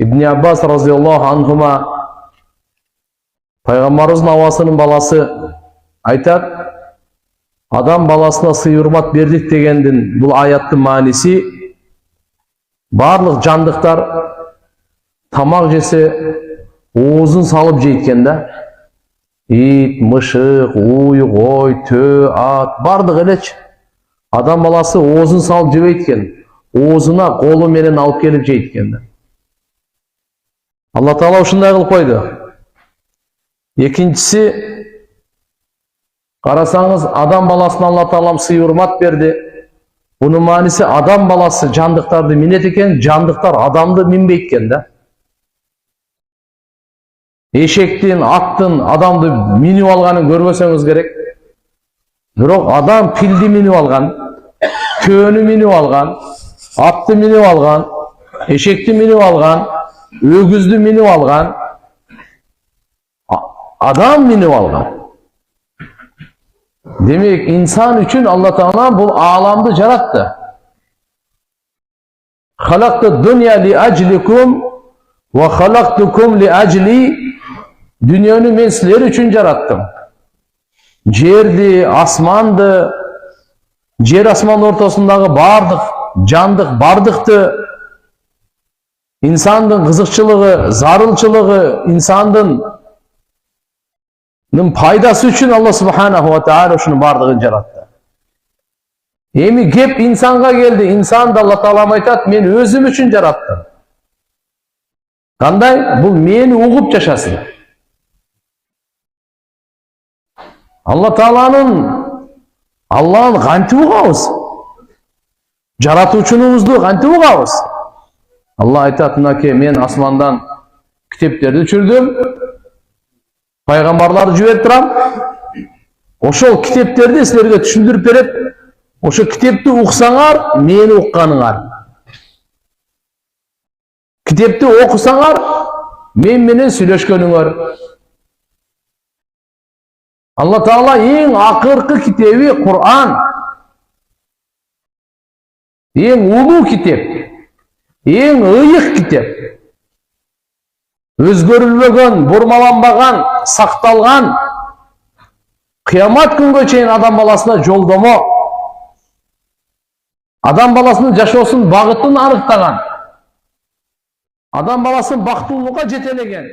Ибн Аббас разияллаху анхума пайғамбарымыздың ауасының баласы айтады, адам баласына сый-құрмат бердік дегендің бұл аяттың мәнісі барлық жандықтар тамақ жесе уызын салып жейткен да. Ит, мышық, уй, қой, тө, ат, бардық елеч. Адам баласы уызын салып жебейткен. Уызына қолы менен алып келіп жейткен да. Алла Тағала ушундай қылып қойды. Екіншісі, қарасаңыз, адам баласына Алла Тағалам сый-құрмат берді. Бұның мәнісі адам баласы жандықтарды минет екен, жандықтар адамды минбейткен да. Ешектен, аттын адамды миніп алғанын көрмесеңіз керек. Бірақ адам пилді миніп алған, түйені миніп алған, атты миніп алған, ешекті миніп алған, өгізді миніп алған, адам миніп алған. Демек, инсан үшін Алла Тағала бұл аламды жаратты. Халақты дүния ли ажликум, ва халақтукум ли ажли. Дүниені мен сілер үшін жараттым. Жерді, асманды, жер асман ортасындағы бардық, жандық, бардықты, инсандың қызықшылығы, зарылшылығы, инсандың пайдасы үшін Алла Субханаху ва Тағала үшін бардығын жаратты. Еми кеп инсанға келді, инсанды Алла Тағала айтады, мен өзім үшін жараттым. Қандай? Бұл мені ұғып жашасын. Алла Тағаланың қанты ұғауыз. Жаратушыныңызды қанты ұғауыз. Алла айтады, наке, мен асмандан кітептерді түсірдім, пайғамбарларды жіберіп тұрам. Ошол кітептерді сілерге түсіндіріп береді. Ошо кітепті ұқсаңар, мені ұққаныңар. Кітепті оқысаңар, менен сөйлескеніңер. Алла Тағала ең ақырқы кітебі Құран. Ең ұлы кітеп. Ең ұйық кітеп. Өзгөрілмеген, бұрмаланбаған, сақталған, қиямат күнге чейін адам баласына жолдама, адам баласының жашоосун бағытын анықтаған, адам баласын бактылуулукка жетелеген.